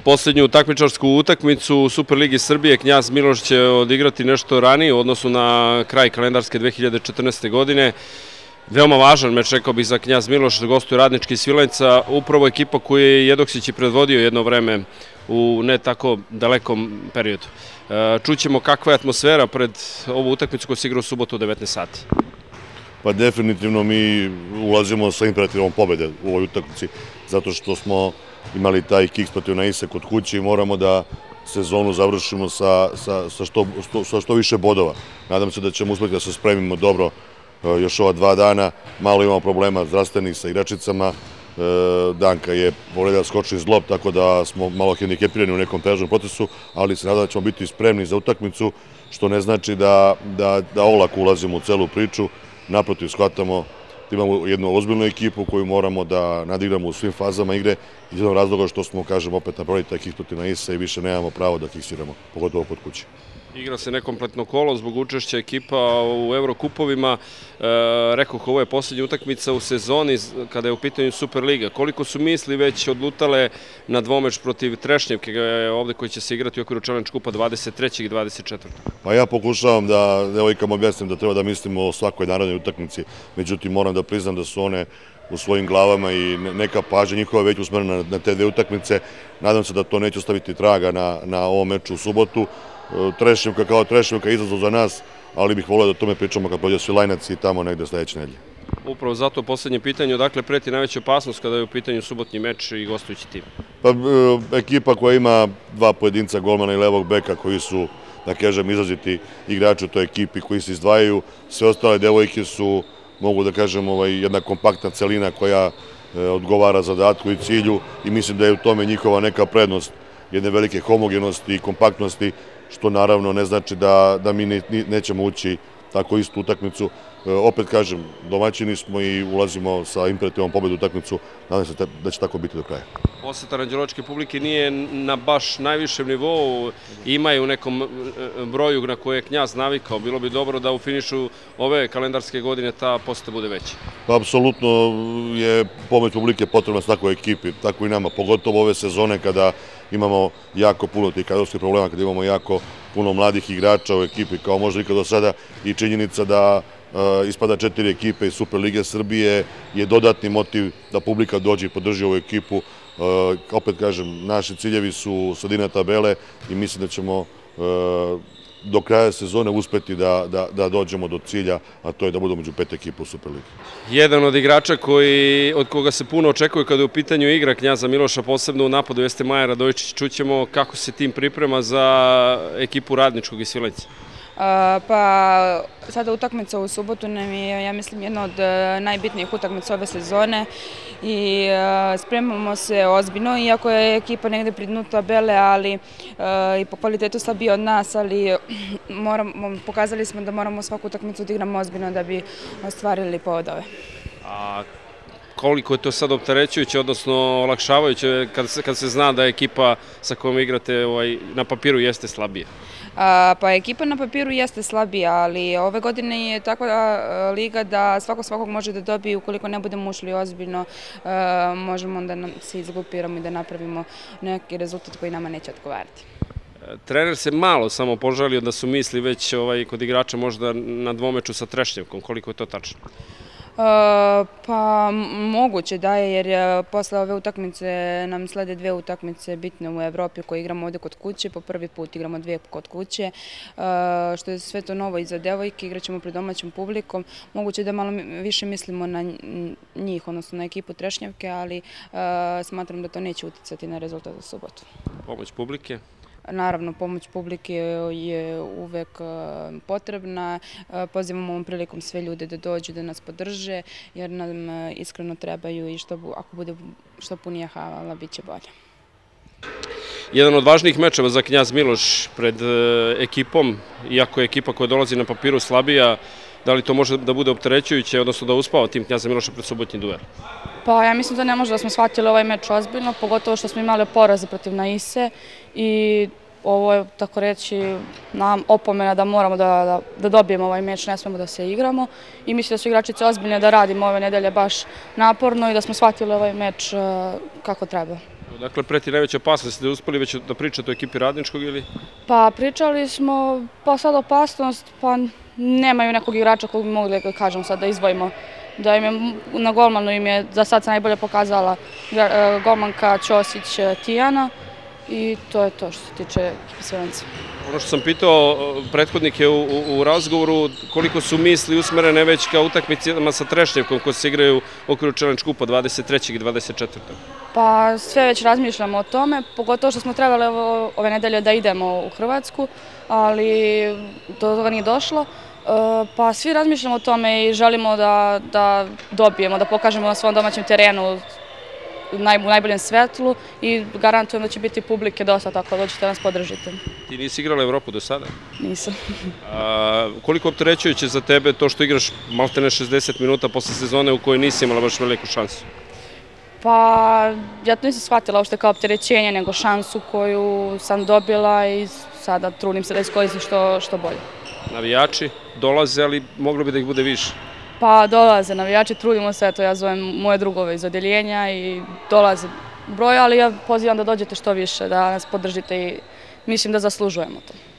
Poslednju takmičarsku utakmicu Superlige Srbije Knjaz Miloš će odigrati nešto ranije u odnosu na kraj kalendarske 2014. godine. Veoma važan meč, rekao bih, za Knjaz Miloš, gostuje Radnički Svilajnca, upravo ekipa koju je Jedoksić i predvodio jedno vreme u ne tako dalekom periodu. Čućemo kakva je atmosfera pred ovu utakmicu koja se igra u subotu u 19 sati. Pa definitivno mi ulazimo sa imperativom pobede u ovoj utakmici, zato što smo imali taj kiks protiv Naise kod kuće i moramo da sezonu završimo sa što više bodova. Nadam se da ćemo uspjeti da se spremimo dobro još ova 2 dana. Malo imamo problema zdravstvenih sa igračicama. Danka je povredila skočni zglob, tako da smo malo hendikepirani u nekom težnom procesu, ali se nadam da ćemo biti spremni za utakmicu, što ne znači da olako ulazimo u celu priču. Naprotiv, shvatamo da imamo jednu ozbiljnu ekipu koju moramo da nadigramo u svim fazama igre iz jednog razloga što smo, kažem, opet napravili taj kiks protiv Naise i više nemamo pravo da kiksiramo, pogotovo pod kući. Igra se nekompletno kolo zbog učešća ekipa u Evrokupovima. Rekoh, ovo je poslednja utakmica u sezoni kada je u pitanju Superliga. Koliko su misli već odlutale na dvomeč protiv Trešnjevke ovde koji će se igrati u okviru Challenge Kupa 23. i 24. Pa ja pokušavam da devojkama objasnim da treba da mislimo o svakoj narednoj utakmici, međutim moram da priznam da su one u svojim glavama i neka pažnja njihova već usmerena na te 2 utakmice. Nadam se da to neće ostaviti traga na ovom meču u subotu. Trešnjevka kao Trešnjevka je izazov za nas, ali bih volio da o tome pričamo kad prođe Svilajnac i tamo negde sledeće nedelje. Upravo zato poslednje pitanje, odakle preti najveća opasnost kada je u pitanju subotnji meč i gostujući tim? Pa ekipa koja ima 2 pojedinca, golmana i levog beka, koji su, da kažem, izraziti igrači u toj ekipi, koji se izdvajaju. Sve ostale devojke su, mogu da kažem, jedna kompaktna celina koja odgovara zadatku i cilju i mislim da je u tome njihova neka prednost, jedne velike homogenosti i kompaktnosti, što naravno ne znači da mi nećemo ući tako istu utakmicu. Opet kažem, domaćini smo i ulazimo sa imperativom pobedu u utakmicu, nadam se da će tako biti do kraja. Poseta ranđelovačke publike nije na baš najvišem nivou, ima je u nekom broju na koje je Knjaz navikao. Bilo bi dobro da u finišu ove kalendarske godine ta poseta bude veća. Pa apsolutno je pomoć publike potrebna svakoj ekipi, tako i nama, pogotovo ove sezone kada imamo jako puno tih kadrovskih problema, kada imamo jako puno mladih igrača u ekipi, kao možda ikad do sada, i činjenica da ispada 4 ekipe iz Superlige Srbije je dodatni motiv da publika dođe i podrži ovu ekipu. Opet kažem, naši ciljevi su sredina tabele i mislim da ćemo do kraja sezone uspeti da dođemo do cilja, a to je da budemo među 5 ekipa u Superligi. Jedan od igrača od koga se puno očekuje kada je u pitanju igra Knjaza Miloša, posebno u napadu, jeste Maja Radojičić. Čućemo kako se tim priprema za ekipu Radničkog i Svilajnca. Pa sada utakmica u subotu nam je, ja mislim, jedna od najbitnijih utakmica ove sezone i spremamo se ozbiljno, iako je ekipa negde pri dnu tabele, ali i po kvalitetu slabije od nas, ali pokazali smo da moramo svaku utakmicu da igramo ozbiljno da bi ostvarili bodove. A koliko je to sad opterećujuće, odnosno olakšavajuće kad se zna da ekipa sa kojom igrate na papiru jeste slabija? Pa ekipa na papiru jeste slabija, ali ove godine je takva liga da svakog može da dobije. Ukoliko ne budemo ušli ozbiljno, možemo da se izglupiramo i da napravimo neki rezultat koji nama neće odgovarati. Trener se malo samo požalio da su misli već kod igrača možda na dvomeču sa Trešnjevkom. Koliko je to tačno? Pa moguće da je, jer posle ove utakmice nam slede 2 utakmice bitne u Evropi koje igramo ovde kod kuće. Po prvi put igramo 2 kod kuće, što je sve to novo i za devojke. Igraćemo pred domaćim publikom. Moguće da malo više mislimo na njih, odnosno na ekipu Trešnjevke, ali smatram da to neće uticati na rezultat za subotu. Pomoć publike? Naravno, pomoć publike je uvek potrebna. Pozivamo ovom prilikom sve ljude da dođu, da nas podrže, jer nam iskreno trebaju i ako bude što punija hala, bit će bolje. Jedan od važnijih mečeva za Knjaz Miloš pred ekipom, iako je ekipa koja dolazi na papiru slabija, da li to može da bude opterećujuće, odnosno da uspava tim Knjaza Miloša pred subotnji duel? Pa ja mislim da ne može da smo shvatili ovaj meč ozbiljno, pogotovo što smo imali poraze protiv Naise i ovo je, tako reći, nam opomena da moramo da dobijemo ovaj meč, ne smemo da se igramo i mislim da su igračice ozbiljne da radimo ove nedelje baš naporno i da smo shvatili ovaj meč kako treba. Dakle, preti najveća opasnost, da uspeli već da pričate o ekipi Radničkog ili? Pa pričali smo, pa sad opasnost, pa nemaju nekog igrača kog bi mogli da kažem sad da izdvojimo. Da im je, na golmanu im je za sad se najbolje pokazala golmanka Ćosić Tijana i to je to što se tiče ekipe Svilajnac. Ono što sam pitao prethodnike u razgovoru, koliko su misli usmerene već ka utakmicama sa Trešnjevkom koji se igraju u okviru Challenge Kupa 23. i 24. Pa sve već razmišljamo o tome, pogotovo što smo trebali ove nedelje da idemo u Hrvatsku, ali do toga nije došlo. Pa svi razmišljamo o tome i želimo da dobijemo, da pokažemo na svom domaćem terenu u najboljem svetlu i garantujem da će biti publike dosta, tako da dođete nas podržite. Ti nisi igrala Evropu do sada? Nisam. Koliko opterećujuće za tebe to što igraš maltene 60 minuta posle sezone u kojoj nisi imala baš veliku šansu? Pa ja to nisam shvatila uopšte kao opterećenje, nego šansu koju sam dobila i sada trudim se da iskoristim što bolje. Navijači dolaze, ali moglo bi da ih bude više. Pa dolaze navijači, trudimo se, eto ja zovem moje drugove iz odeljenja i dolaze broj, ali ja pozivam da dođete što više, da nas podržite i mislim da zaslužujemo to.